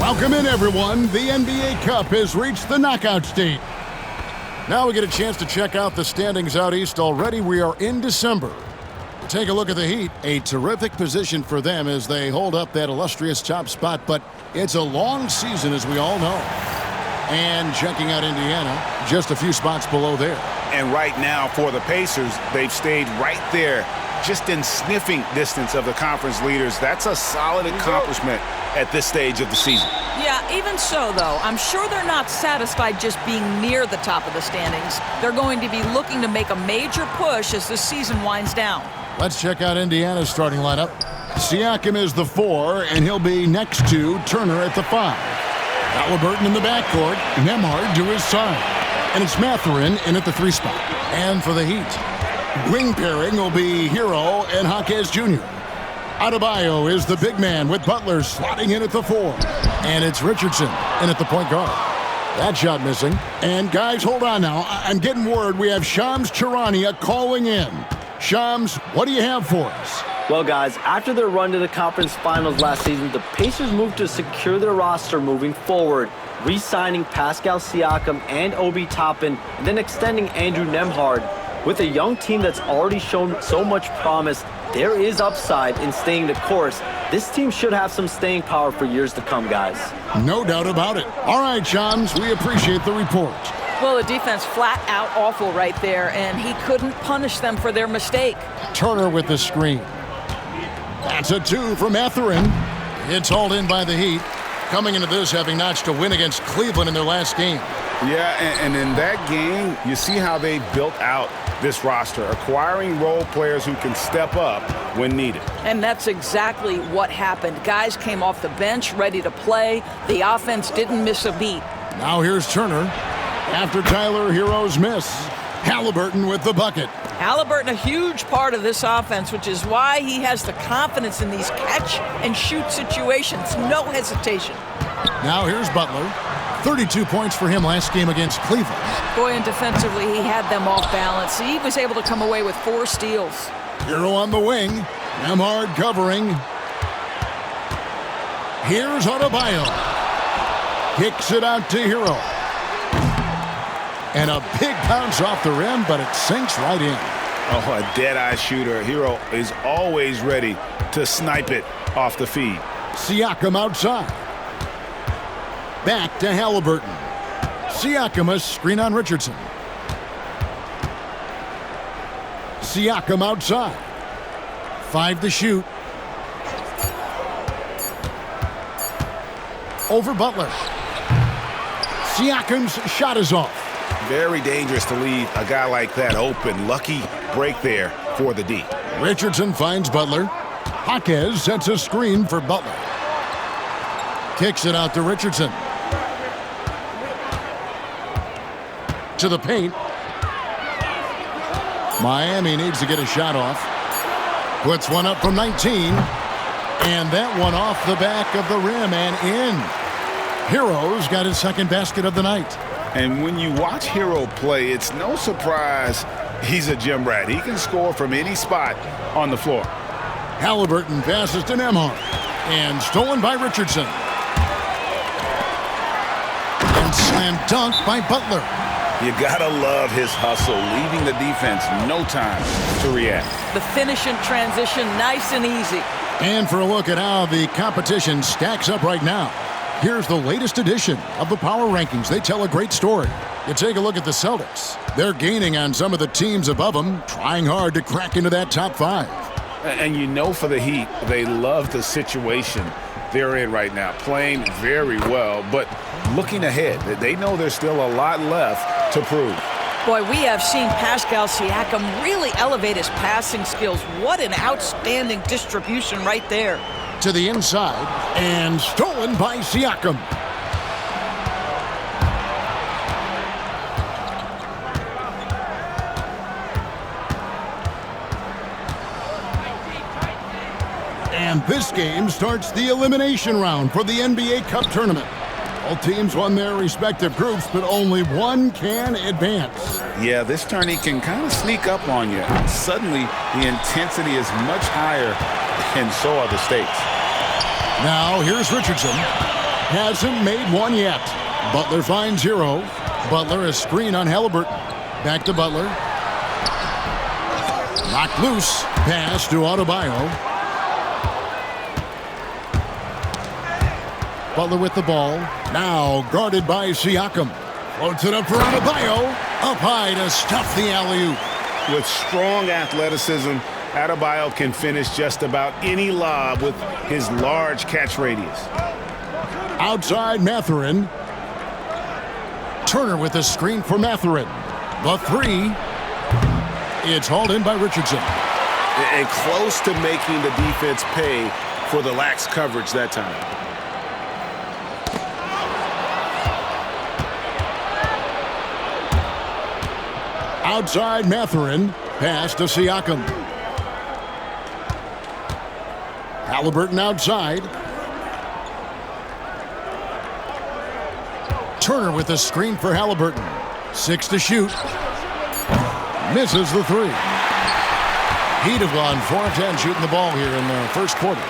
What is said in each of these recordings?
Welcome in, everyone. The NBA Cup has reached the knockout stage. Now we get a chance to check out the standings out east already. We are in December. Take a look at the Heat. A terrific position for them as they hold up that illustrious top spot, but it's a long season, as we all know. And checking out Indiana, just a few spots below there. And right now for the Pacers, they've stayed right there, just in sniffing distance of the conference leaders. That's a solid accomplishment at this stage of the season. Yeah, even so, though, I'm sure they're not satisfied just being near the top of the standings. They're going to be looking to make a major push as the season winds down. Let's check out Indiana's starting lineup. Siakam is the 4, and he'll be next to Turner at the 5. Halliburton in the backcourt, Nembhard to his side. And it's Mathurin in at the 3 spot. And for the Heat, wing pairing will be Hero and Jaquez Jr. Adebayo is the big man with Butler slotting in at the 4. And it's Richardson in at the point guard. That shot missing. And guys, hold on now. I'm getting word we have Shams Charania calling in. Shams, what do you have for us? Well, guys, after their run to the conference finals last season, the Pacers moved to secure their roster moving forward, re-signing Pascal Siakam and Obi Toppin, and then extending Andrew Nembhard. With a young team that's already shown so much promise, there is upside in staying the course. This team should have some staying power for years to come, guys. No doubt about it. All right, Shams, we appreciate the report. Well, the defense flat out awful right there, and he couldn't punish them for their mistake. Turner with the screen. That's a 2 from Mathurin. It's hauled in by the Heat. Coming into this, having notched a win against Cleveland in their last game. Yeah, and in that game, you see how they built out this roster, acquiring role players who can step up when needed. And that's exactly what happened. Guys came off the bench ready to play. The offense didn't miss a beat. Now here's Turner. After Tyler Hero's miss, Halliburton with the bucket. Halliburton, a huge part of this offense, which is why he has the confidence in these catch-and-shoot situations. No hesitation. Now here's Butler. 32 points for him last game against Cleveland. Boy, and defensively, he had them off balance. He was able to come away with 4 steals. Hero on the wing. Nembhard covering. Here's Adebayo. Kicks it out to Hero. And a big bounce off the rim, but it sinks right in. Oh, a dead-eye shooter. Hero is always ready to snipe it off the feed. Siakam outside. Back to Halliburton. Siakam a screen on Richardson. Siakam outside. 5 to shoot. Over Butler. Siakam's shot is off. Very dangerous to leave a guy like that open. Lucky break there for the D. Richardson finds Butler. Jaquez sets a screen for Butler. Kicks it out to Richardson. To the paint. Miami needs to get a shot off. Puts one up from 19. And that one off the back of the rim and in. Hero's got his second basket of the night. And when you watch Hero play, it's no surprise he's a gym rat. He can score from any spot on the floor. Halliburton passes to Nembhard. And stolen by Richardson. And slam dunk by Butler. You gotta love his hustle, leaving the defense no time to react. The finish in transition, nice and easy. And for a look at how the competition stacks up right now, here's the latest edition of the Power Rankings. They tell a great story. You take a look at the Celtics. They're gaining on some of the teams above them, trying hard to crack into that top 5. And you know for the Heat, they love the situation they're in right now, playing very well, but looking ahead, they know there's still a lot left to prove. Boy, we have seen Pascal Siakam really elevate his passing skills. What an outstanding distribution right there. To the inside, and stolen by Siakam. And this game starts the elimination round for the NBA Cup tournament. All teams won their respective groups, but only one can advance. Yeah, this tourney can kind of sneak up on you. Suddenly, the intensity is much higher, and so are the stakes. Now, here's Richardson. hasn't made one yet. Butler finds Hero. Butler a screen on Halliburton. Back to Butler. Knocked loose. Pass to Adebayo. Butler with the ball. Now guarded by Siakam. Floats it up for Adebayo. Up high to stuff the alley-oop. With strong athleticism, Adebayo can finish just about any lob with his large catch radius. Outside Mathurin. Turner with a screen for Mathurin. The three. It's hauled in by Richardson. And close to making the defense pay for the lax coverage that time. Outside Mathurin. Pass to Siakam. Halliburton outside. Turner with a screen for Halliburton. 6 to shoot. Misses the three. Heat have gone 4 of 10 shooting the ball here in the first quarter.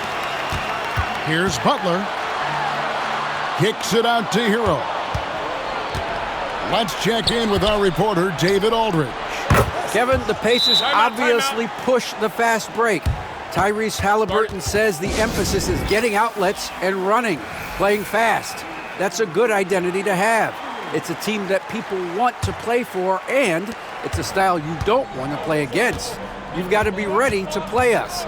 Here's Butler. Kicks it out to Hero. Let's check in with our reporter, David Aldridge. Kevin, the Pacers obviously push the fast break. Tyrese Halliburton says the emphasis is getting outlets and running, playing fast. That's a good identity to have. It's a team that people want to play for, and it's a style you don't want to play against. You've got to be ready to play us.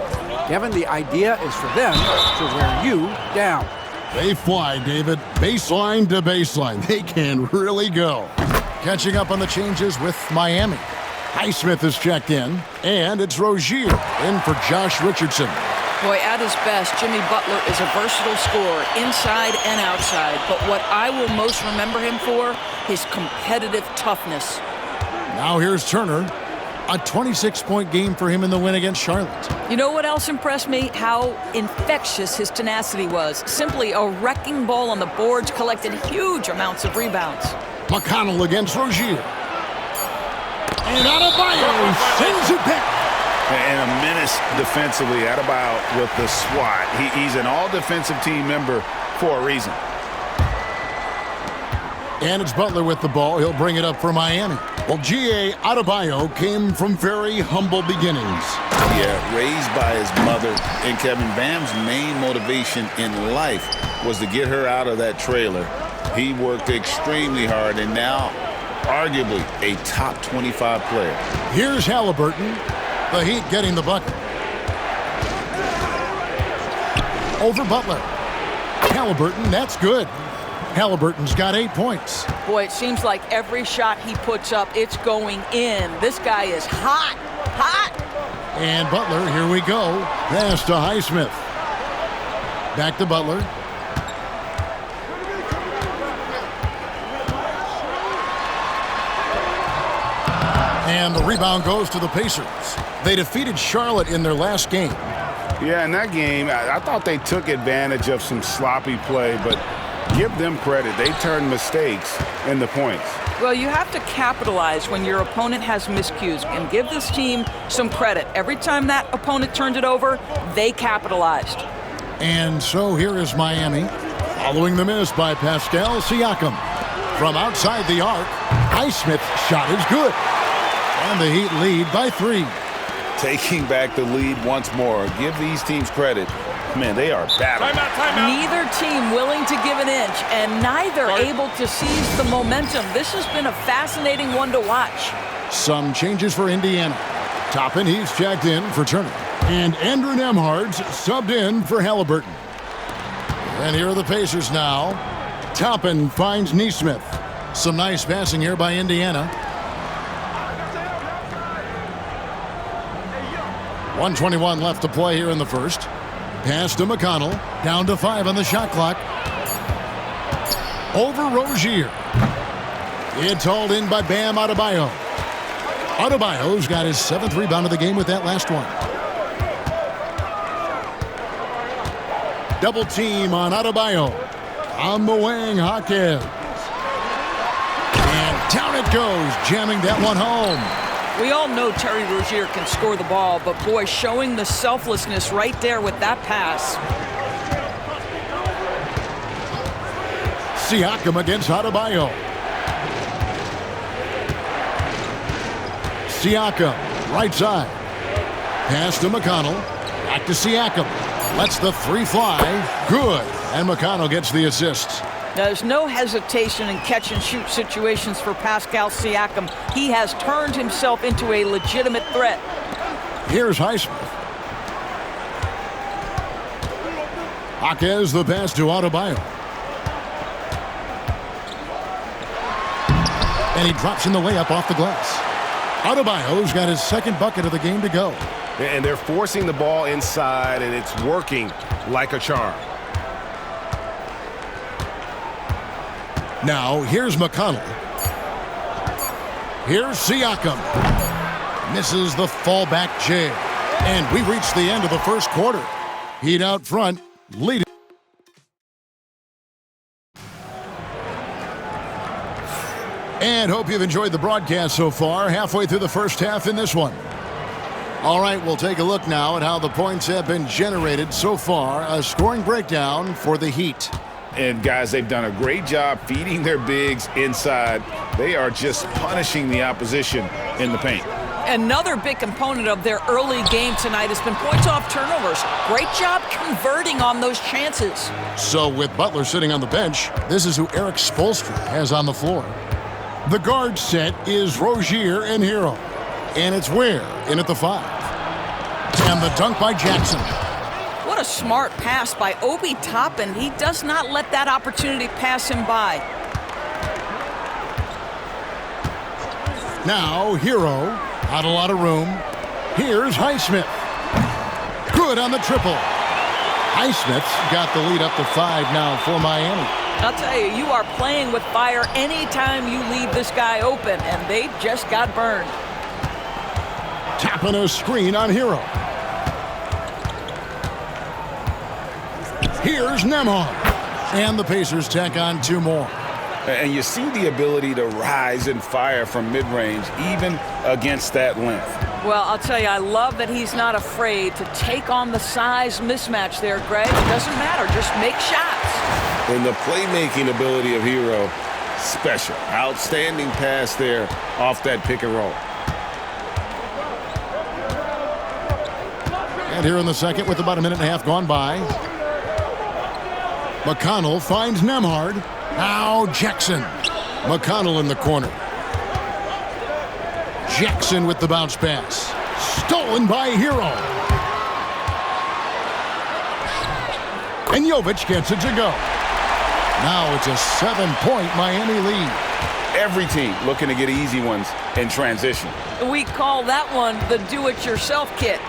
Kevin, the idea is for them to wear you down. They fly, David. Baseline to baseline. They can really go. Catching up on the changes with Miami. Highsmith is checked in, and it's Rozier in for Josh Richardson. Boy, at his best, Jimmy Butler is a versatile scorer inside and outside. But what I will most remember him for, his competitive toughness. Now here's Turner. A 26-point game for him in the win against Charlotte. You know what else impressed me? How infectious his tenacity was. Simply a wrecking ball on the boards, collected huge amounts of rebounds. McConnell against Rozier. And Adebayo sends it back. And a menace defensively. Adebayo with the swat. He's an all-defensive team member for a reason. And it's Butler with the ball. He'll bring it up for Miami. Well, G.A. Adebayo came from very humble beginnings. Yeah, raised by his mother. And Kevin, Bam's main motivation in life was to get her out of that trailer. He worked extremely hard and now arguably a top 25 player. Here's Halliburton. The Heat getting the bucket. Over Butler. Halliburton, that's good. Halliburton's got 8 points. Boy, it seems like every shot he puts up, it's going in. This guy is hot, hot. And Butler, here we go. Pass to Highsmith. Back to Butler. And the rebound goes to the Pacers. They defeated Charlotte in their last game. Yeah, in that game, I thought they took advantage of some sloppy play, but give them credit. They turned mistakes into points. Well, you have to capitalize when your opponent has miscues and give this team some credit. Every time that opponent turned it over, they capitalized. And so here is Miami, following the miss by Pascal Siakam. From outside the arc, Highsmith's shot is good. And the Heat lead by 3. Taking back the lead once more. Give these teams credit. Man, they are battling. Neither team willing to give an inch, and neither able to seize the momentum. This has been a fascinating one to watch. Some changes for Indiana. Toppin, he's checked in for Turner. And Andrew Nembhard's subbed in for Halliburton. And here are the Pacers now. Toppin finds Nesmith. Some nice passing here by Indiana. 1:21 left to play here in the first. Pass to McConnell. Down to 5 on the shot clock. Over Rozier. It's hauled in by Bam Adebayo. Adebayo's got his 7th rebound of the game with that last one. Double team on Adebayo. On the wing, Hawkins. And down it goes, jamming that one home. We all know Terry Rozier can score the ball, but boy, showing the selflessness right there with that pass. Siakam against Adebayo. Siakam, right side. Pass to McConnell. Back to Siakam. Lets the three fly. Good. And McConnell gets the assist. There's no hesitation in catch-and-shoot situations for Pascal Siakam. He has turned himself into a legitimate threat. Here's Highsmith. Jaquez the pass to Adebayo. And he drops in the layup off the glass. Adebayo's got his second bucket of the game to go. And they're forcing the ball inside, and it's working like a charm. Now, here's McConnell. Here's Siakam. Misses the fallback jam. And we reach the end of the first quarter. Heat out front, leading. And hope you've enjoyed the broadcast so far. Halfway through the first half in this one. All right, we'll take a look now at how the points have been generated so far. A scoring breakdown for the Heat. And, guys, they've done a great job feeding their bigs inside. They are just punishing the opposition in the paint. Another big component of their early game tonight has been points off turnovers. Great job converting on those chances. So with Butler sitting on the bench, this is who Eric Spoelstra has on the floor. The guard set is Rozier and Hero. And it's Ware in at the 5. And the dunk by Jackson. What a smart pass by Obi Toppin. He does not let that opportunity pass him by. Now, Hero, not a lot of room. Here's Highsmith. Good on the triple. Highsmith's got the lead up to 5 now for Miami. I'll tell you, you are playing with fire anytime you leave this guy open, and they just got burned. Tapping a screen on Hero. Here's Nembhard. And the Pacers tack on 2 more. And you see the ability to rise and fire from mid-range, even against that length. Well, I'll tell you, I love that he's not afraid to take on the size mismatch there, Greg. It doesn't matter. Just make shots. And the playmaking ability of Hero, special. Outstanding pass there off that pick and roll. And here in the second with about a minute and a half gone by. McConnell finds Nembhard. Now Jackson. McConnell in the corner. Jackson with the bounce pass. Stolen by Hero. And Jovic gets it to go. Now it's a 7-point Miami lead. Every team looking to get easy ones in transition. We call that one the do-it-yourself kit.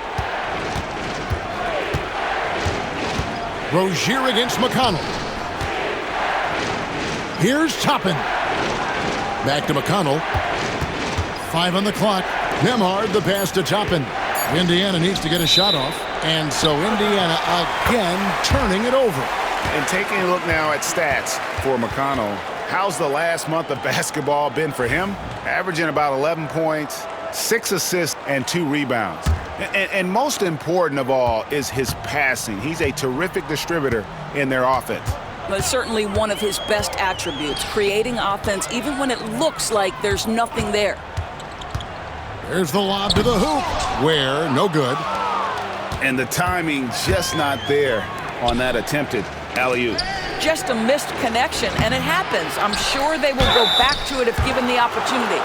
Rozier against McConnell. Here's Toppin. Back to McConnell. 5 on the clock. Nembhard the pass to Toppin. Indiana needs to get a shot off. And so Indiana again turning it over. And taking a look now at stats for McConnell. How's the last month of basketball been for him? Averaging about 11 points, 6 assists, and 2 rebounds. And most important of all is his passing. He's a terrific distributor in their offense. But certainly one of his best attributes, creating offense even when it looks like there's nothing there. There's the lob to the hoop. Ware, no good. And the timing just not there on that attempted alley-oop. Just a missed connection, and it happens. I'm sure they will go back to it if given the opportunity.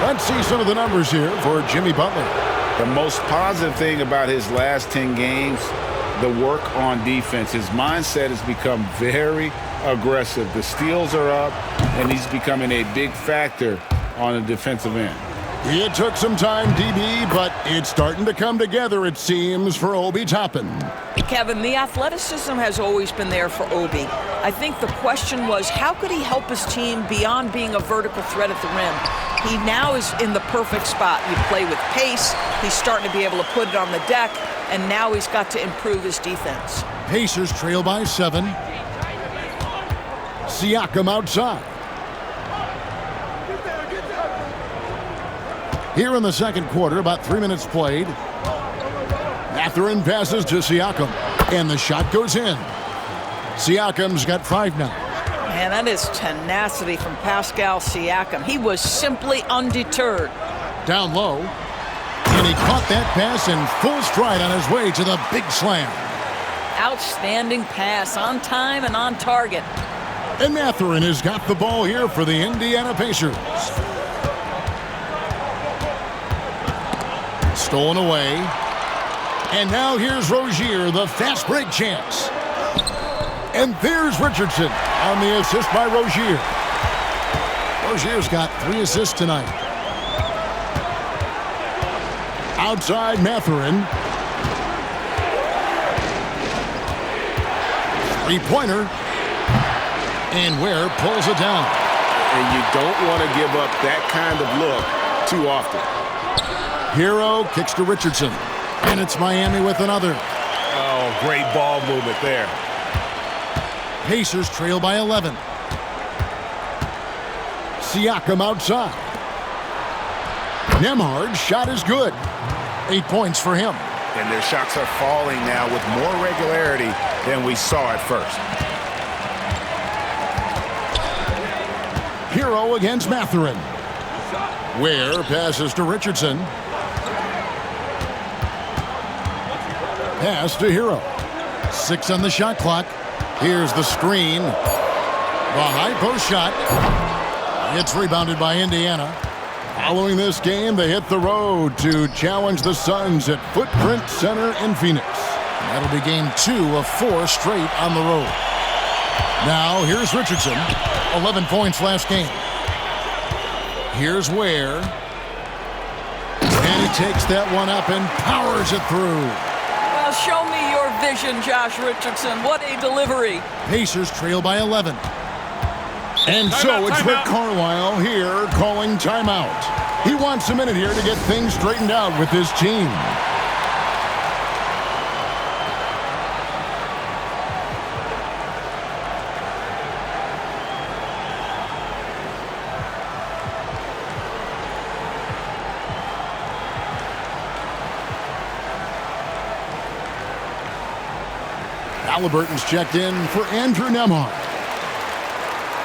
Let's see some of the numbers here for Jimmy Butler. The most positive thing about his last 10 games, the work on defense. His mindset has become very aggressive. The steals are up, and he's becoming a big factor on the defensive end. It took some time, DB, but it's starting to come together, it seems, for Obi Toppin. Kevin, the athleticism has always been there for Obi. I think the question was, how could he help his team beyond being a vertical threat at the rim? He now is in the perfect spot. You play with pace. He's starting to be able to put it on the deck, and now he's got to improve his defense. Pacers trail by 7. Siakam outside. Here in the second quarter, about 3 minutes played. Mathurin passes to Siakam, and the shot goes in. Siakam's got 5 now. Man, that is tenacity from Pascal Siakam. He was simply undeterred. Down low. And he caught that pass in full stride on his way to the big slam. Outstanding pass, on time and on target. And Mathurin has got the ball here for the Indiana Pacers. Stolen away. And now here's Rozier, the fast break chance. And there's Richardson on the assist by Rozier. Rozier's got 3 assists tonight. Outside Mathurin. Three-pointer. And Ware pulls it down. And you don't want to give up that kind of look too often. Hero kicks to Richardson. And it's Miami with another. Oh, great ball movement there. Pacers trail by 11. Siakam outside. Nembhard's shot is good. 8 points for him. And their shots are falling now with more regularity than we saw at first. Hero against Mathurin. Ware passes to Richardson. Pass to Hero. 6 on the shot clock. Here's the screen. The high post shot. It's rebounded by Indiana. Following this game, they hit the road to challenge the Suns at Footprint Center in Phoenix. That'll be game 2 of 4 straight on the road. Now, here's Richardson. 11 points last game. Here's Ware. And he takes that one up and powers it through. Well, show me your vision, Josh Richardson. What a delivery. Pacers trail by 11. And so it's Rick Carlisle here calling timeout. He wants a minute here to get things straightened out with his team. Halliburton's checked in for Andrew Nembhard.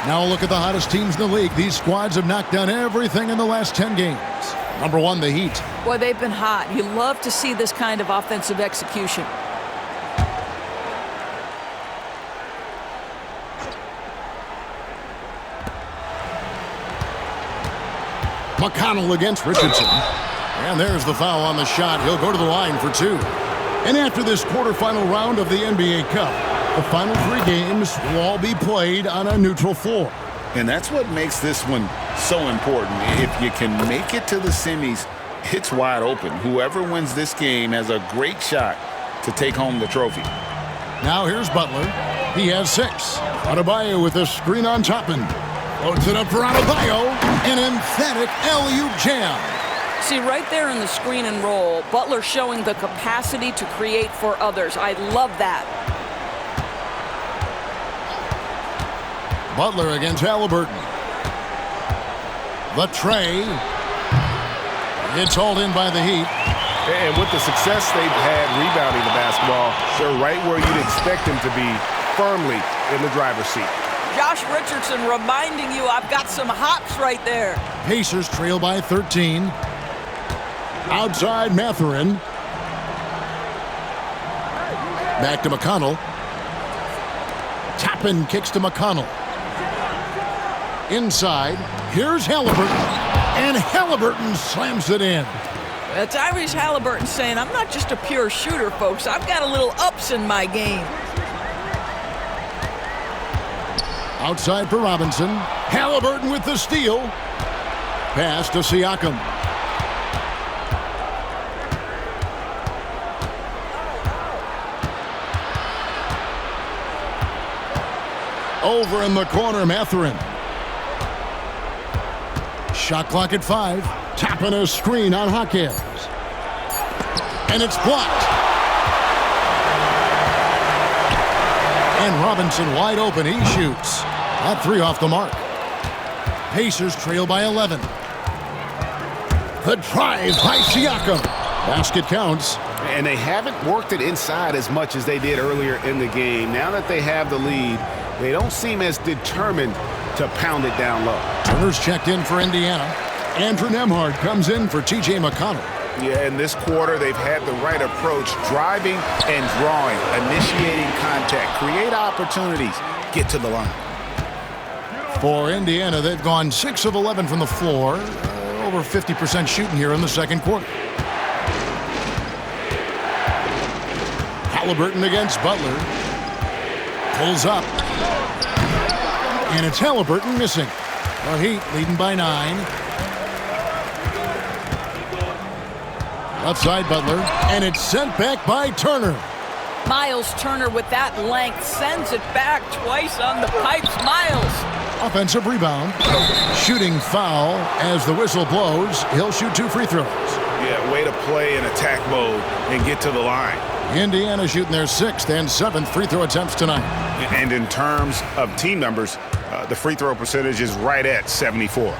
Now a look at the hottest teams in the league. These squads have knocked down everything in the last 10 games. Number 1, the Heat. Boy, they've been hot. You love to see this kind of offensive execution. McConnell against Richardson. And there's the foul on the shot. He'll go to the line for 2. And after this quarterfinal round of the NBA Cup, the final 3 games will all be played on a neutral floor. And that's what makes this one so important. If you can make it to the semis, it's wide open. Whoever wins this game has a great shot to take home the trophy. Now here's Butler. He has 6. Adebayo with a screen on Toppin. Floats it up for Adebayo. An emphatic alley-oop jam. See, right there in the screen and roll, Butler showing the capacity to create for others. I love that. Butler against Halliburton. The tray. It's hauled in by the Heat. And with the success they've had rebounding the basketball, they're right where you'd expect them to be, firmly in the driver's seat. Josh Richardson reminding you I've got some hops right there. Pacers trail by 13. Outside Mathurin. Back to McConnell. Toppin kicks to McConnell. Inside, here's Halliburton. And Halliburton slams it in. Tyrese Halliburton saying, I'm not just a pure shooter, folks. I've got a little ups in my game. Outside for Robinson. Halliburton with the steal. Pass to Siakam. Over in the corner, Mathurin. Shot clock at 5. Tapping a screen on Hawkins. And it's blocked. And Robinson wide open. He shoots. That 3 off the mark. Pacers trail by 11. The drive by Siakam. Basket counts. And they haven't worked it inside as much as they did earlier in the game. Now that they have the lead, they don't seem as determined to pound it down low. Turner's checked in for Indiana. Andrew Nembhard comes in for T.J. McConnell. Yeah, in this quarter, they've had the right approach, driving and drawing, initiating contact, create opportunities, get to the line. For Indiana, they've gone 6 of 11 from the floor, over 50% shooting here in the second quarter. Halliburton against Butler. Pulls up. And it's Halliburton missing. The Heat leading by 9. Left side Butler. And it's sent back by Turner. Miles Turner with that length sends it back twice on the pipes. Miles. Offensive rebound. Shooting foul as the whistle blows. He'll shoot 2 free throws. Yeah, way to play in attack mode and get to the line. Indiana shooting their 6th and 7th free throw attempts tonight. And in terms of team numbers, the free throw percentage is right at 74.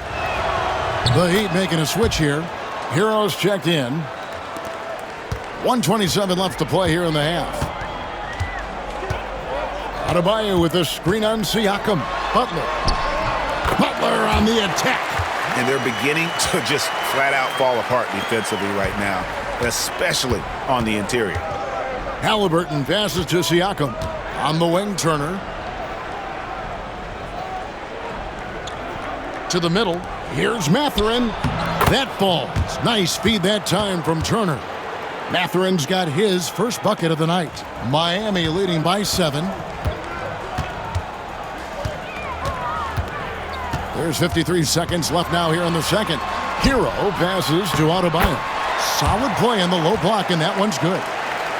The Heat making a switch here. Heroes checked in. 1:27 left to play here in the half. Adebayo with a screen on Siakam. Butler on the attack. And they're beginning to just flat out fall apart defensively right now, especially on the interior. Halliburton passes to Siakam. On the wing, Turner. To the middle. Here's Mathurin. That falls. Nice feed that time from Turner. Mathurin's got his first bucket of the night. Miami leading by 7. There's 53 seconds left now here in the second. Hero passes to Adebayo. Solid play in the low block, and that one's good.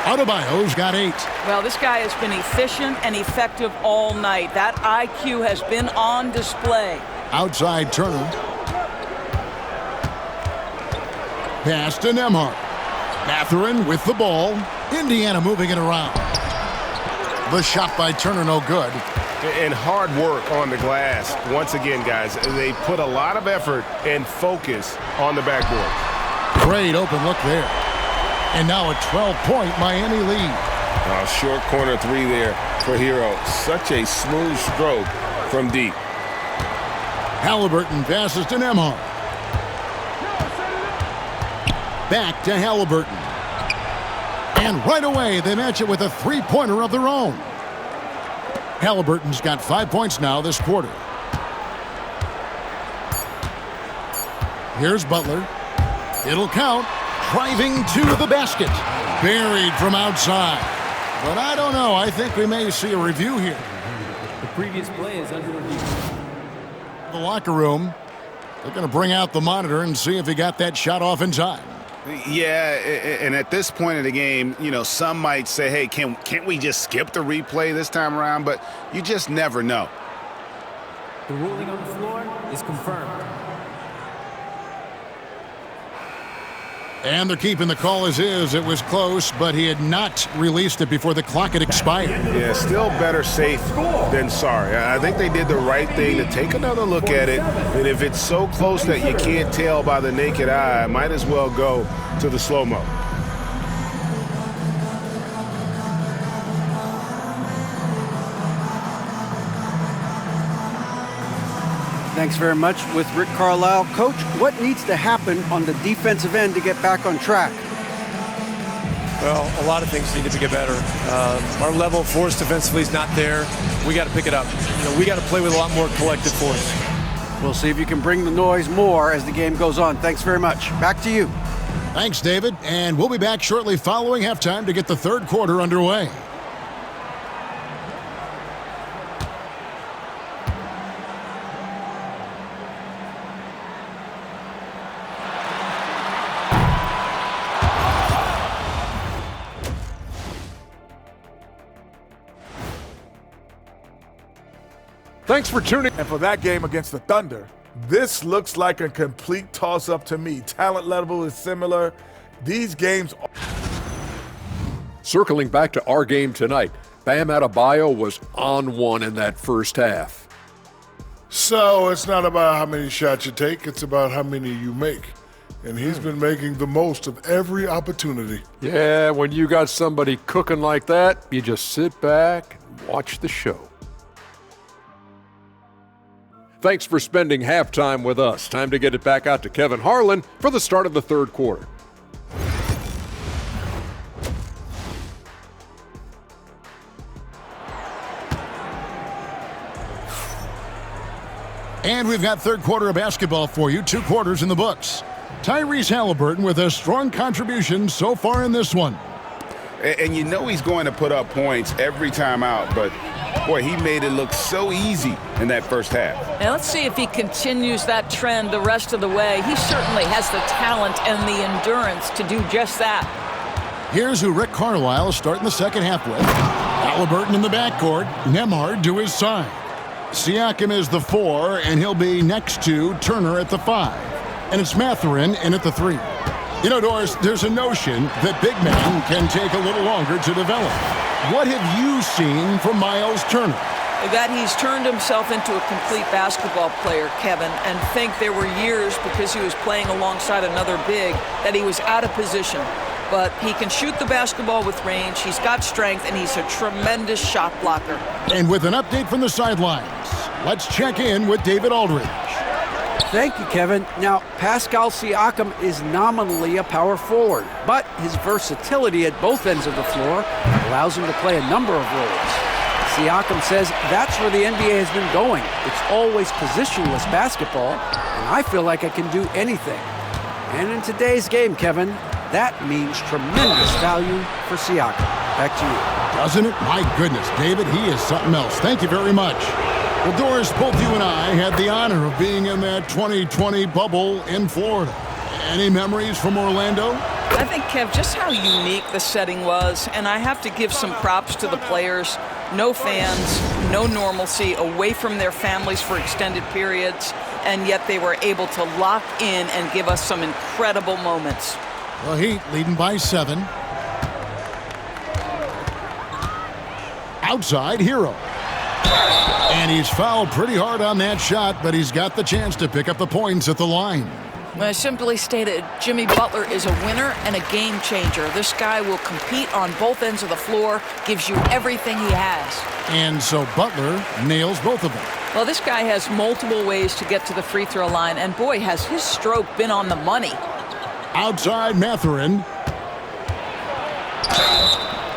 Adebayo's got 8. Well, this guy has been efficient and effective all night. That IQ has been on display. Outside Turner. Pass to Nembhard. Mathurin with the ball. Indiana moving it around. The shot by Turner no good. And hard work on the glass. Once again, guys, they put a lot of effort and focus on the backboard. Great open look there. And now a 12-point Miami lead. Short corner 3 there for Hero. Such a smooth stroke from deep. Halliburton passes to Nembhard. Back to Halliburton. And right away, they match it with a 3-pointer of their own. Halliburton's got 5 points now this quarter. Here's Butler. It'll count. Driving to the basket. Buried from outside. But I don't know. I think we may see a review here. The previous play is under review. The locker room. They're going to bring out the monitor and see if he got that shot off in time. Yeah, and at this point of the game, you know, some might say, hey, can't we just skip the replay this time around? But you just never know. The ruling on the floor is confirmed. And they're keeping the call as is. It was close, but he had not released it before the clock had expired. Yeah, still better safe than sorry. I think they did the right thing to take another look at it. And if it's so close that you can't tell by the naked eye, might as well go to the slow-mo. Thanks very much with Rick Carlisle. Coach, what needs to happen on the defensive end to get back on track? Well, a lot of things need to get better. Our level of force defensively is not there. We got to pick it up. You know, we got to play with a lot more collective force. We'll see if you can bring the noise more as the game goes on. Thanks very much. Back to you. Thanks, David. And we'll be back shortly following halftime to get the third quarter underway. Thanks for tuning in for that game against the Thunder. This looks like a complete toss-up to me. Talent level is similar. These games are... Circling back to our game tonight, Bam Adebayo was on one in that first half. So it's not about how many shots you take, it's about how many you make. And he's been making the most of every opportunity. Yeah, when you got somebody cooking like that, you just sit back and watch the show. Thanks for spending halftime with us. Time to get it back out to Kevin Harlan for the start of the third quarter. And we've got third quarter of basketball for you. 2 quarters in the books. Tyrese Halliburton with a strong contribution so far in this one. And you know he's going to put up points every time out, but boy, he made it look so easy in that first half. And let's see if he continues that trend the rest of the way. He certainly has the talent and the endurance to do just that. Here's who Rick Carlisle is starting the second half with. Halliburton in the backcourt, Nembhard to his side. Siakam is the 4, and he'll be next to Turner at the 5. And it's Mathurin in at the 3. You know, Doris, there's a notion that big men can take a little longer to develop. What have you seen from Miles Turner? That he's turned himself into a complete basketball player, Kevin, and think there were years because he was playing alongside another big that he was out of position. But he can shoot the basketball with range, he's got strength, and he's a tremendous shot blocker. And with an update from the sidelines, let's check in with David Aldridge. Thank you, Kevin. Now, Pascal Siakam is nominally a power forward, but his versatility at both ends of the floor allows him to play a number of roles. Siakam says that's where the NBA has been going. It's always positionless basketball, and I feel like I can do anything. And in today's game, Kevin, that means tremendous value for Siakam. Back to you. Doesn't it? My goodness, David, he is something else. Thank you very much. Well, Doris, both you and I had the honor of being in that 2020 bubble in Florida. Any memories from Orlando? I think, Kev, just how unique the setting was, and I have to give some props to the players. No fans, no normalcy, away from their families for extended periods, and yet they were able to lock in and give us some incredible moments. Well, Heat leading by 7. Outside, Hero. And he's fouled pretty hard on that shot, but he's got the chance to pick up the points at the line. I simply stated, Jimmy Butler is a winner and a game changer. This guy will compete on both ends of the floor, gives you everything he has. And so Butler nails both of them. Well, this guy has multiple ways to get to the free throw line, and boy, has his stroke been on the money. Outside, Mathurin.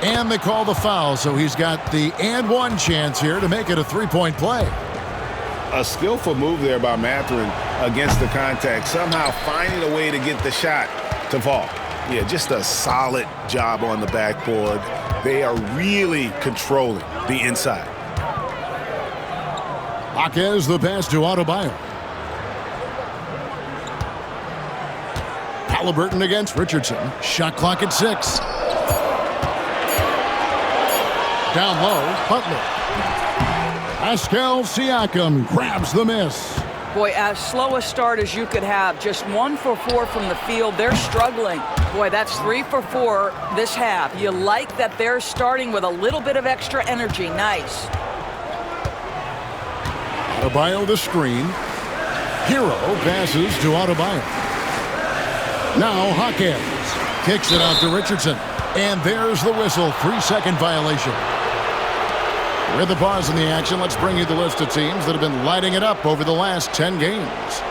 And they call the foul, so he's got the and one chance here to make it a 3-point play. A skillful move there by Mathurin against the contact, somehow finding a way to get the shot to fall. Yeah, just a solid job on the backboard. They are really controlling the inside. Jaquez the pass to Adebayo. Halliburton against Richardson. Shot clock at 6. Down low, Butler. Pascal Siakam grabs the miss. Boy, as slow a start as you could have. Just 1 for 4 from the field. They're struggling. Boy, that's 3 for 4 this half. You like that they're starting with a little bit of extra energy. Nice. Adebayo the screen. Hero passes to Adebayo. Now Jaquez kicks it out to Richardson. And there's the whistle. 3-second violation. With the pause in the action, let's bring you the list of teams that have been lighting it up over the last 10 games.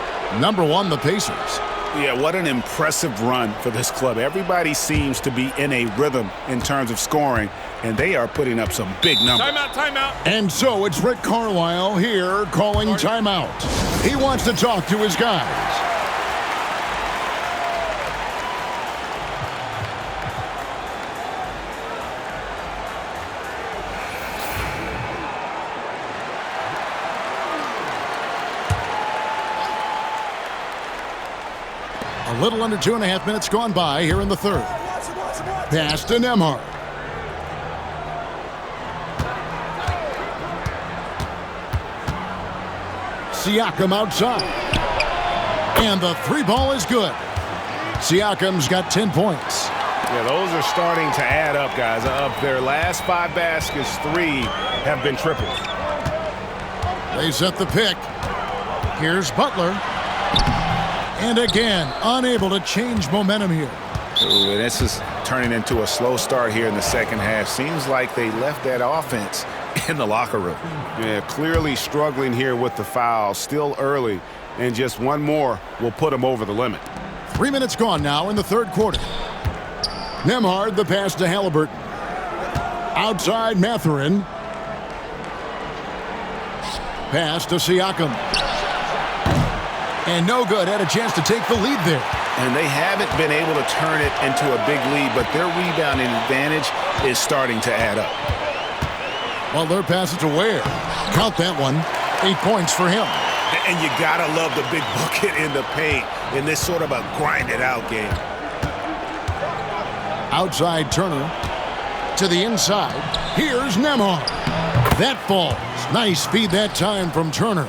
Number 1, the Pacers. Yeah, what an impressive run for this club. Everybody seems to be in a rhythm in terms of scoring, and they are putting up some big numbers. Timeout. And so it's Rick Carlisle here calling timeout. He wants to talk to his guys. A little under 2.5 minutes gone by here in the third. Pass to Nembhard. Siakam outside. And the 3 ball is good. Siakam's got 10 points. Yeah, those are starting to add up, guys. Of their last 5 baskets, 3 have been triples. They set the pick. Here's Butler. And again, unable to change momentum here. Ooh, and this is turning into a slow start here in the second half. Seems like they left that offense in the locker room. Yeah, clearly struggling here with the foul. Still early, and just one more will put him over the limit. 3 minutes gone now in the third quarter. Nembhard, the pass to Halliburton. Outside Mathurin. Pass to Siakam. And no good. Had a chance to take the lead there. And they haven't been able to turn it into a big lead, but their rebounding advantage is starting to add up. Butler passes to Ware. Count that one. 8 points for him. And you gotta love the big bucket in the paint in this sort of a grind-it-out game. Outside Turner to the inside. Here's Nembhard. That falls. Nice feed that time from Turner.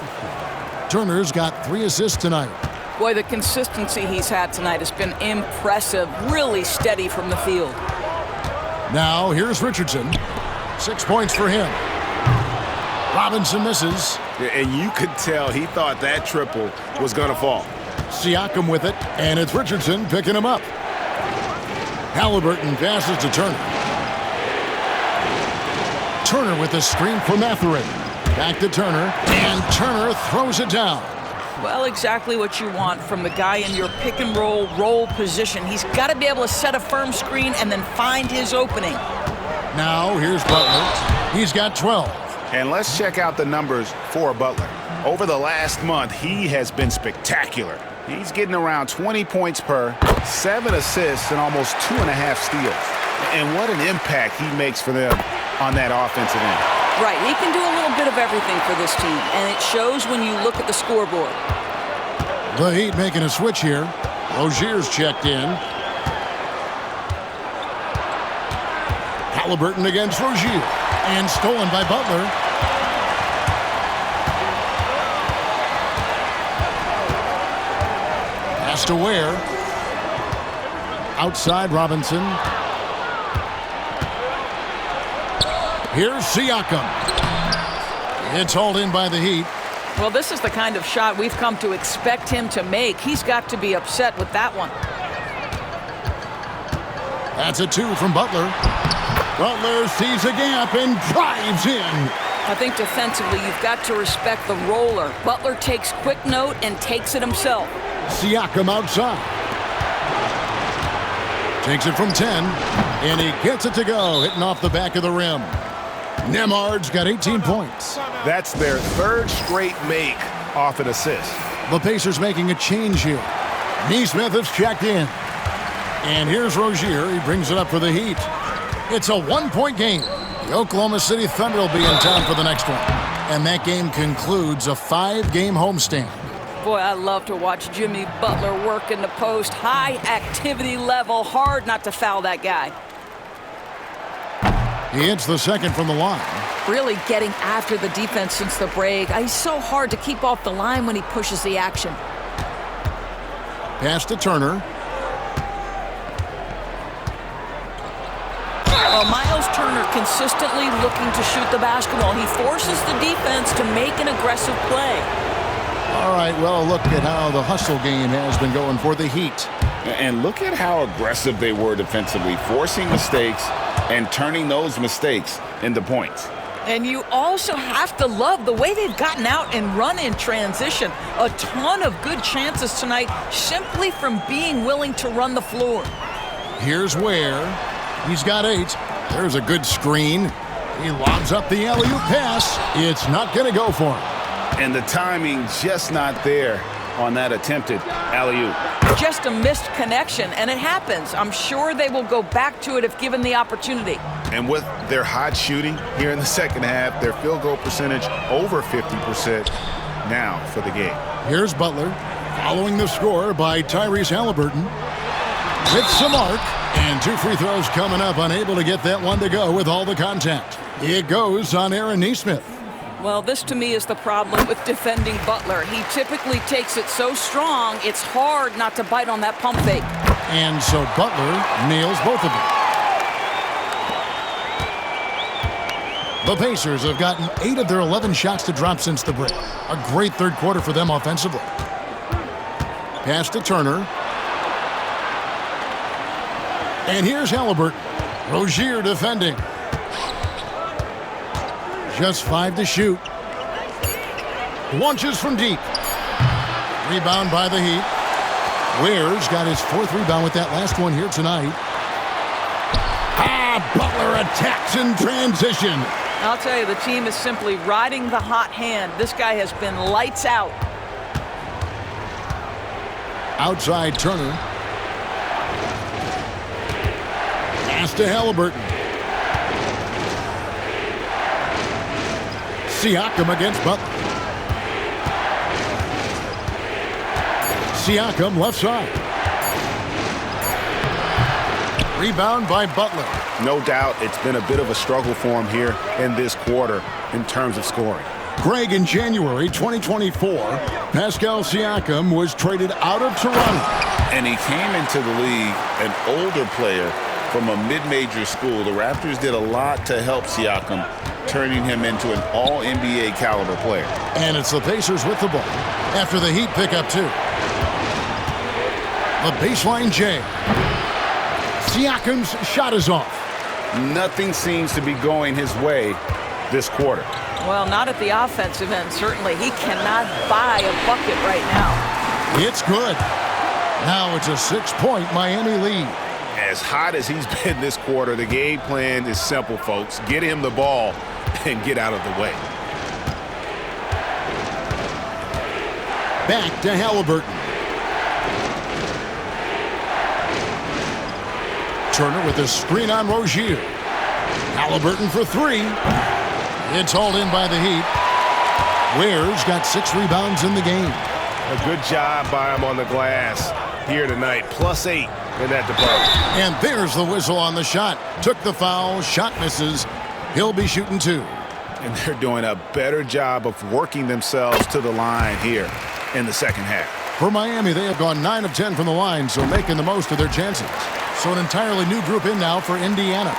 Turner's got 3 assists tonight. Boy, the consistency he's had tonight has been impressive. Really steady from the field. Now here's Richardson. 6 points for him. Robinson misses. And you could tell he thought that triple was going to fall. Siakam with it, and it's Richardson picking him up. Halliburton passes to Turner. Turner with the screen for Mathurin. Back to Turner, and Turner throws it down. Well, exactly what you want from the guy in your pick-and-roll position. He's got to be able to set a firm screen and then find his opening. Now here's Butler. He's got 12. And let's check out the numbers for Butler. Over the last month, he has been spectacular. He's getting around 20 points per, 7 assists, and almost 2.5 steals. And what an impact he makes for them on that offensive end. Right, he can do a little bit of everything for this team, and it shows when you look at the scoreboard. The Heat making a switch here. Rozier's checked in. Halliburton against Rozier, and stolen by Butler. Pass to Ware. Outside Robinson. Here's Siakam. It's hauled in by the Heat. Well, this is the kind of shot we've come to expect him to make. He's got to be upset with that one. That's a 2 from Butler. Butler sees a gap and drives in. I think defensively you've got to respect the roller. Butler takes quick note and takes it himself. Siakam outside. Takes it from 10, and he gets it to go, hitting off the back of the rim. Nembhard's got 18 points. That's their 3rd straight make off an assist. The Pacers making a change here. Nesmith is checked in. And here's Rozier. He brings it up for the Heat. It's a 1-point game. The Oklahoma City Thunder will be in town for the next one. And that game concludes a 5-game homestand. Boy, I love to watch Jimmy Butler work in the post. High activity level. Hard not to foul that guy. He hits the second from the line. Really getting after the defense since the break. He's so hard to keep off the line when he pushes the action. Pass to Turner. Miles Turner consistently looking to shoot the basketball. He forces the defense to make an aggressive play. All right, well, look at how the hustle game has been going for the Heat. And look at how aggressive they were defensively, forcing mistakes and turning those mistakes into points. And you also have to love the way they've gotten out and run in transition. A ton of good chances tonight simply from being willing to run the floor. Here's Ware. He's got 8. There's a good screen. He lobs up the alley-oop pass. It's not going to go for him. And the timing just not there on that attempted alley-oop. Just a missed connection, and it happens. I'm sure they will go back to it if given the opportunity. And with their hot shooting here in the second half, their field goal percentage over 50% now for the game. Here's Butler, following the score by Tyrese Halliburton. Hits the mark, and 2 free throws coming up, unable to get that one to go with all the contact. It goes on Aaron Nesmith. Well, this to me is the problem with defending Butler. He typically takes it so strong, it's hard not to bite on that pump fake. And so Butler nails both of them. The Pacers have gotten 8 of their 11 shots to drop since the break. A great third quarter for them offensively. Pass to Turner. And here's Halliburton. Rozier defending. Just 5 to shoot. Launches from deep. Rebound by the Heat. Ware's got his 4th rebound with that last one here tonight. Butler attacks in transition. I'll tell you, the team is simply riding the hot hand. This guy has been lights out. Outside Turner. Pass to Halliburton. Siakam against Butler. Siakam left side. Rebound by Butler. No doubt it's been a bit of a struggle for him here in this quarter in terms of scoring. Greg, in January 2024, Pascal Siakam was traded out of Toronto. And he came into the league an older player from a mid-major school. The Raptors did a lot to help Siakam, turning him into an all-NBA caliber player. And it's the Pacers with the ball after the Heat pick up 2. The baseline J. Siakam's shot is off. Nothing seems to be going his way this quarter. Well, not at the offensive end, certainly. He cannot buy a bucket right now. It's good. Now it's a 6-point Miami lead. As hot as he's been this quarter, the game plan is simple, folks. Get him the ball and get out of the way. Back to Halliburton. Turner with a screen on Rozier. Halliburton for 3. It's hauled in by the Heat. Ware's got 6 rebounds in the game. A good job by him on the glass here tonight. +8 in that department. And there's the whistle on the shot. Took the foul. Shot misses. He'll be shooting 2. And they're doing a better job of working themselves to the line here in the second half. For Miami, they have gone 9 of 10 from the line, so making the most of their chances. So an entirely new group in now for Indiana.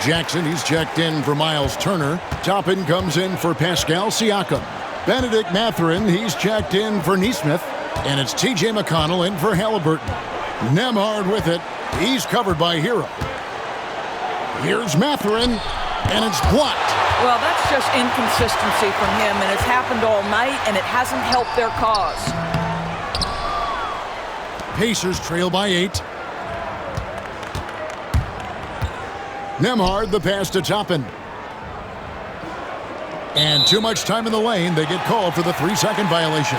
Jackson, he's checked in for Miles Turner. Toppin comes in for Pascal Siakam. Benedict Mathurin, he's checked in for Nesmith. And it's T.J. McConnell in for Halliburton. Nembhard with it. He's covered by Hero. Here's Mathurin, and it's blocked. Well, that's just inconsistency from him, and it's happened all night, and it hasn't helped their cause. Pacers trail by 8. Nembhard, the pass to Toppin. And too much time in the lane. They get called for the 3-second violation.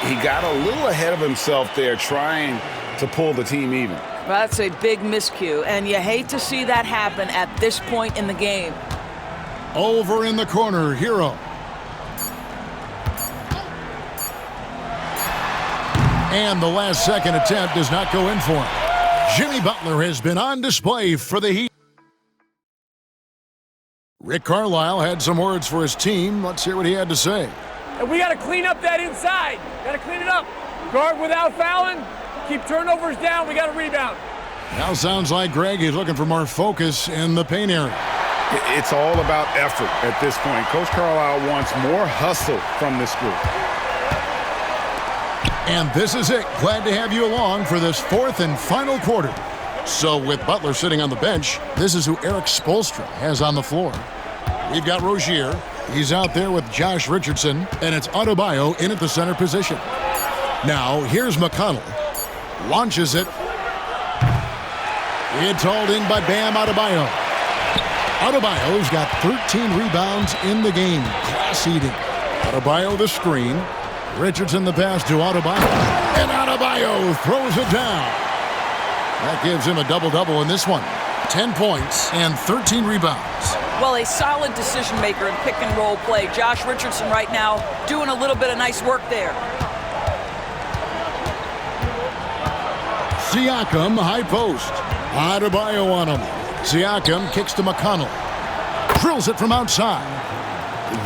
He got a little ahead of himself there, trying to pull the team even. That's a big miscue, and you hate to see that happen at this point in the game. Over in the corner, Hero. And the last-second attempt does not go in for him. Jimmy Butler has been on display for the Heat. Rick Carlisle had some words for his team. Let's hear what he had to say. And we got to clean up that inside. Got to clean it up. Guard without fouling. Keep turnovers down. We got to rebound. Now sounds like Greg is looking for more focus in the paint area. It's all about effort at this point. Coach Carlisle wants more hustle from this group. And this is it. Glad to have you along for this 4th and final quarter. So with Butler sitting on the bench, this is who Eric Spoelstra has on the floor. We've got Rozier. He's out there with Josh Richardson, and it's Adebayo in at the center position. Now, here's McConnell. Launches it. It's hauled in by Bam Adebayo. Adebayo's got 13 rebounds in the game. Class-eating. Adebayo the screen. Richardson the pass to Adebayo. And Adebayo throws it down. That gives him a double-double in this one. 10 points and 13 rebounds. Well, a solid decision maker in pick-and-roll play. Josh Richardson right now doing a little bit of nice work there. Siakam, high post. Adebayo on him. Siakam kicks to McConnell. Drills it from outside.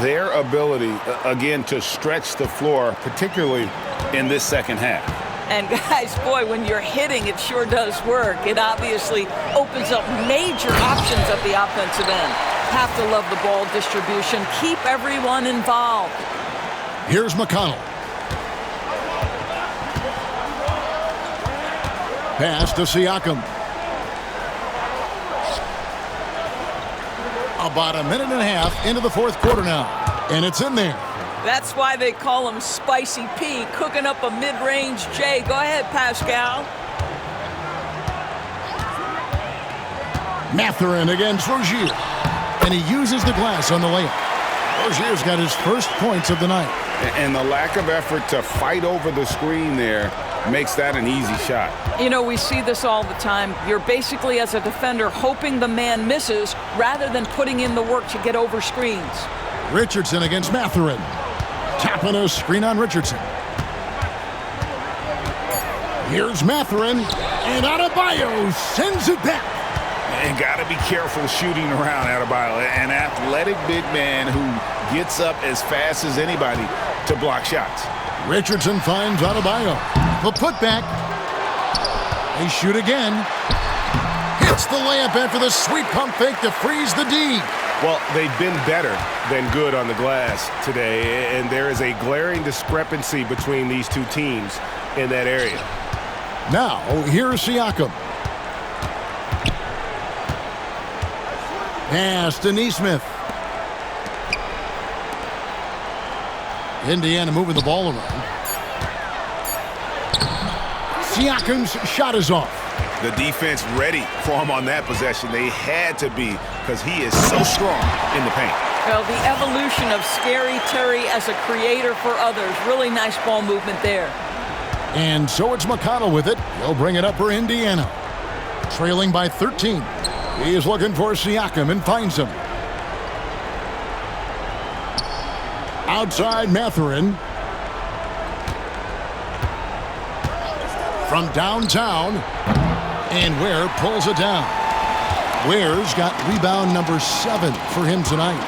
Their ability, again, to stretch the floor, particularly in this second half. And guys, boy, when you're hitting, it sure does work. It obviously opens up major options at the offensive end. Have to love the ball distribution. Keep everyone involved. Here's McConnell. Pass to Siakam. About a minute and a half into the fourth quarter now, and it's in there. That's why they call him Spicy P, cooking up a mid-range J. Go ahead, Pascal. Mathurin against Rozier, and he uses the glass on the layup. Rozier's got his first points of the night. And the lack of effort to fight over the screen there makes that an easy shot. You know, we see this all the time. You're basically, as a defender, hoping the man misses rather than putting in the work to get over screens. Richardson against Mathurin. Tapping a screen on Richardson. Here's Mathurin, and Adebayo sends it back. And got to be careful shooting around Adebayo, an athletic big man who gets up as fast as anybody to block shots. Richardson finds Adebayo. The putback. They shoot again. Hits the layup after the sweet pump fake to freeze the D. Well, they've been better than good on the glass today, and there is a glaring discrepancy between these two teams in that area. Now, here's Siakam. Pass to Nesmith. Indiana moving the ball around. Siakam's shot is off. The defense ready for him on that possession. They had to be, because he is so strong in the paint. Well, the evolution of Scary Terry as a creator for others. Really nice ball movement there. And so it's McConnell with it. He'll bring it up for Indiana. Trailing by 13. He is looking for Siakam and finds him. Outside Mathurin. From downtown. And Ware pulls it down. Ware's got rebound number 7 for him tonight.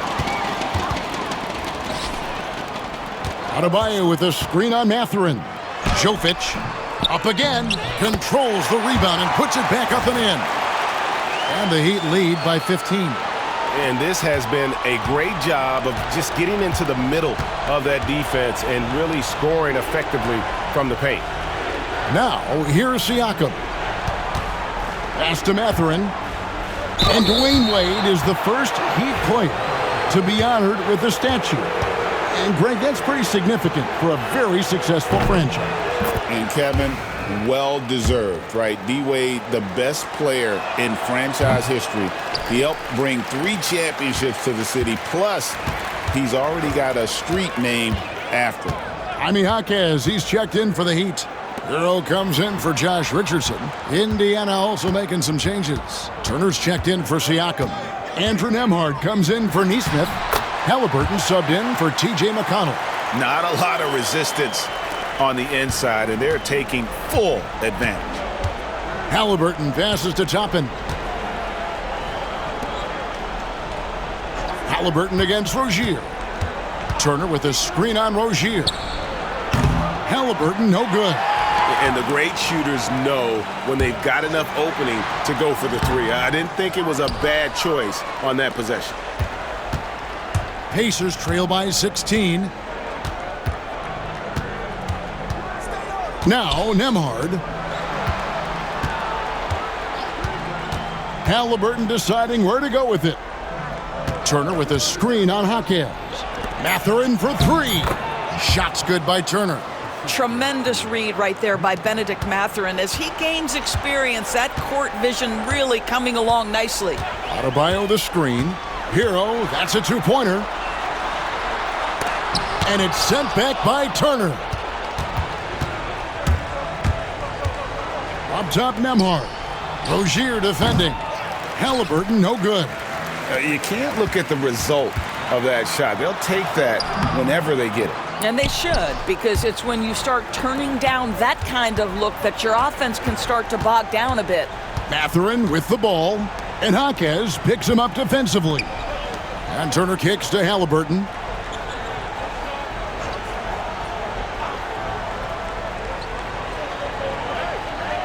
Adebayo with a screen on Mathurin. Jovic up again. Controls the rebound and puts it back up and in. And the Heat lead by 15. And this has been a great job of just getting into the middle of that defense and really scoring effectively from the paint. Now, here's Siakam. Pass to Mathurin. And Dwayne Wade is the first Heat player to be honored with a statue. And, Greg, that's pretty significant for a very successful franchise. And, Kevin, well-deserved, right? D-Wade, the best player in franchise history. He helped bring 3 championships to the city, plus he's already got a street named after him. Jaime Jaquez, he's checked in for the Heat. Hero comes in for Josh Richardson. Indiana also making some changes. Turner's checked in for Siakam. Andrew Nembhard comes in for Nesmith. Halliburton subbed in for T.J. McConnell. Not a lot of resistance on the inside, and they're taking full advantage. Halliburton passes to Toppin. Halliburton against Rozier. Turner with a screen on Rozier. Halliburton, no good. And the great shooters know when they've got enough opening to go for the 3. I didn't think it was a bad choice on that possession. Pacers trail by 16. Now, Nembhard. Halliburton deciding where to go with it. Turner with a screen on Jaquez. Mathurin for 3. Shots good by Turner. Tremendous read right there by Benedict Mathurin. As he gains experience, that court vision really coming along nicely. Adebayo the screen. Hero, that's a 2-pointer. And it's sent back by Turner. Up top, Nembhard. Rozier defending. Halliburton, no good. You can't look at the result of that shot. They'll take that whenever they get it. And they should, because it's when you start turning down that kind of look that your offense can start to bog down a bit. Mathurin with the ball, and Jaquez picks him up defensively. And Turner kicks to Halliburton.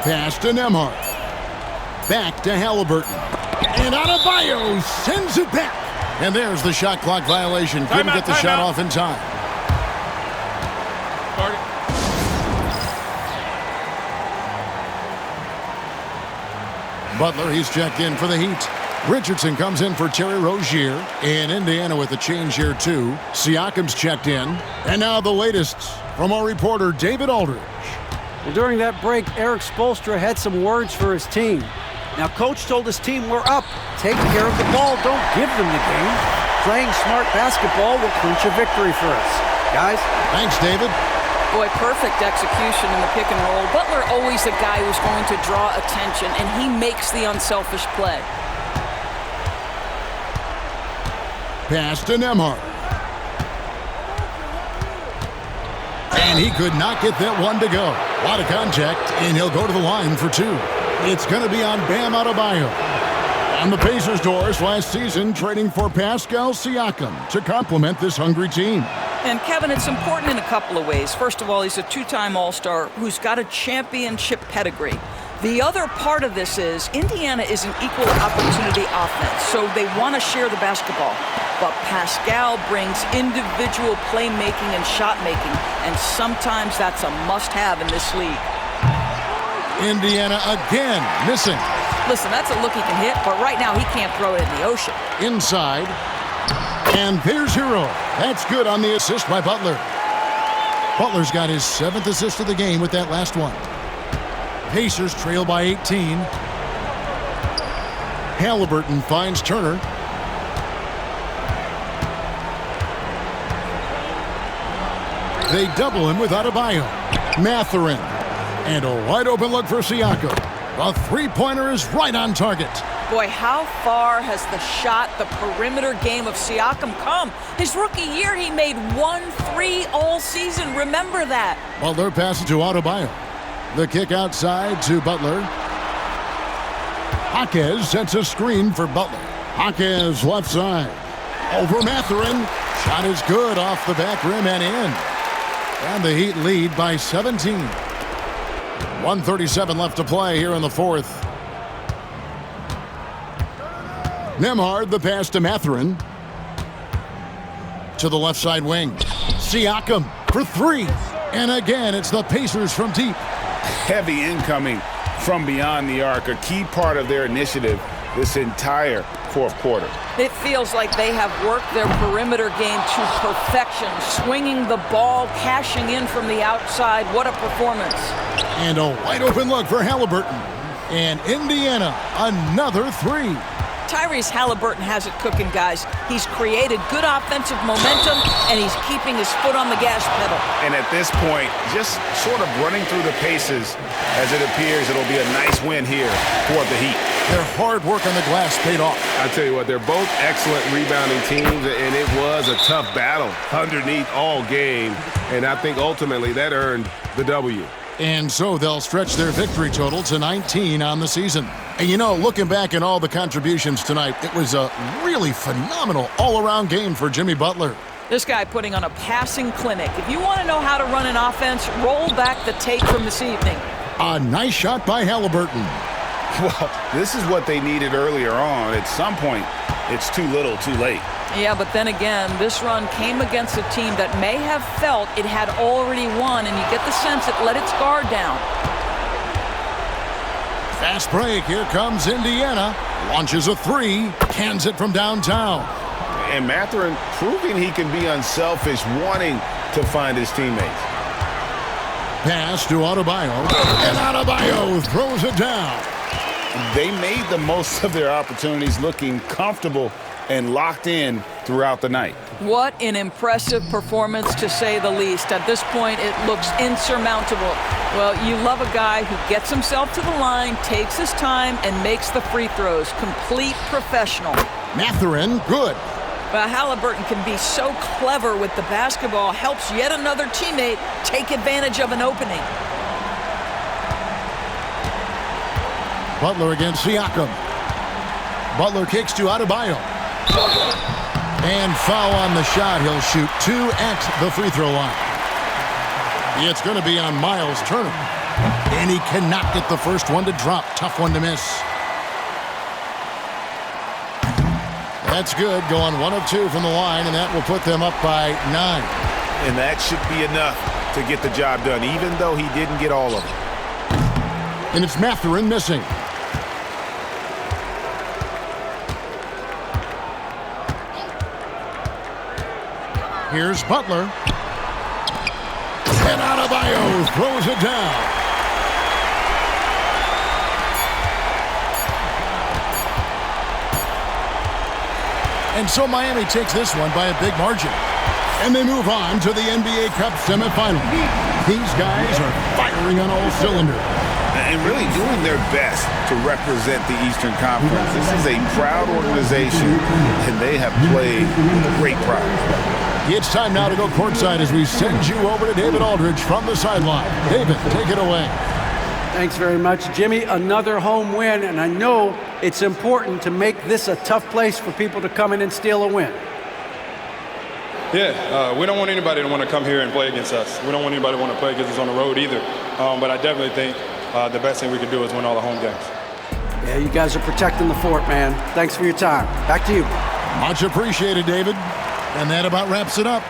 Pass to Nembhard. Back to Halliburton. And Adebayo sends it back. And there's the shot clock violation. Couldn't get the shot off in time. Butler, he's checked in for the Heat. Richardson comes in for Terry Rozier. And Indiana with a change here, too. Siakam's checked in. And now the latest from our reporter, David Aldridge. Well, during that break, Eric Spoelstra had some words for his team. Now, Coach told his team, we're up. Take care of the ball. Don't give them the game. Playing smart basketball will clinch a victory for us. Guys? Thanks, David. Boy, perfect execution in the pick and roll. Butler always the guy who's going to draw attention, and he makes the unselfish play. Pass to Nembhard. And he could not get that one to go. A lot of contact, and he'll go to the line for two. It's going to be on Bam Adebayo. On the Pacers' doors last season, trading for Pascal Siakam to complement this hungry team. And Kevin, it's important in a couple of ways. First of all, he's a two-time All-Star who's got a championship pedigree. The other part of this is Indiana is an equal opportunity offense, so they want to share the basketball. But Pascal brings individual playmaking and shot making, and sometimes that's a must-have in this league. Indiana again missing. Listen, that's a look he can hit, but right now he can't throw it in the ocean. Inside. And there's Hero. That's good on the assist by Butler. Butler's got his 7th assist of the game with that last one. Pacers trail by 18. Halliburton finds Turner. They double him with Adebayo. Mathurin. And a wide open look for Siakam. A three-pointer is right on target. Boy, how far has the shot, the perimeter game of Siakam come? His rookie year, he made 1-3 all season. Remember that. Butler passes to Adebayo. The kick outside to Butler. Jaquez sets a screen for Butler. Jaquez left side. Over Mathurin. Shot is good off the back rim and in. And the Heat lead by 17. 1:37 left to play here in the fourth. Nembhard, the pass to Mathurin. To the left side wing. Siakam for three. And again, it's the Pacers from deep. Heavy incoming from beyond the arc, a key part of their initiative this entire fourth quarter. It feels like they have worked their perimeter game to perfection, swinging the ball, cashing in from the outside. What a performance. And a wide open look for Halliburton. And Indiana, another three. Tyrese Halliburton has it cooking, guys. He's created good offensive momentum, and he's keeping his foot on the gas pedal. And at this point, just sort of running through the paces as it appears it'll be a nice win here for the Heat. Their hard work on the glass paid off. I tell you what, they're both excellent rebounding teams, and it was a tough battle underneath all game. And I think ultimately that earned the W. And so they'll stretch their victory total to 19 on the season. And you know, looking back at all the contributions tonight, it was a really phenomenal all-around game for Jimmy Butler. This guy putting on a passing clinic. If you want to know how to run an offense, roll back the tape from this evening. A nice shot by Halliburton. Well, this is what they needed earlier on. At some point, it's too little, too late. Yeah, but then again, this run came against a team that may have felt it had already won, and you get the sense it let its guard down. Fast break. Here comes Indiana. Launches a three. Cans it from downtown. And Mathurin proving he can be unselfish, wanting to find his teammates. Pass to Adebayo. And Adebayo throws it down. They made the most of their opportunities, looking comfortable and locked in throughout the night. What an impressive performance, to say the least. At this point, it looks insurmountable. Well, you love a guy who gets himself to the line, takes his time, and makes the free throws. Complete professional. Mathurin, good. Well, Halliburton can be so clever with the basketball, helps yet another teammate take advantage of an opening. Butler against Siakam. Butler kicks to Adebayo. And foul on the shot. He'll shoot two at the free throw line. It's going to be on Miles Turner. And he cannot get the first one to drop. Tough one to miss. That's good. Going 1 of 2 from the line, and that will put them up by 9. And that should be enough to get the job done, even though he didn't get all of it. And it's Mathurin missing. Here's Butler. And Adebayo throws it down. And so Miami takes this one by a big margin. And they move on to the NBA Cup semifinal. These guys are firing on all cylinders. And really doing their best to represent the Eastern Conference. This is a proud organization, and they have played with great pride. It's time now to go courtside as we send you over to David Aldridge from the sideline. David, take it away. Thanks very much, Jimmy. Another home win, and I know it's important to make this a tough place for people to come in and steal a win. Yeah, we don't want anybody to want to come here and play against us. We don't want anybody to want to play against us on the road either. But I definitely think the best thing we can do is win all the home games. Yeah, you guys are protecting the fort, man. Thanks for your time. Back to you. Much appreciated, David. And that about wraps it up.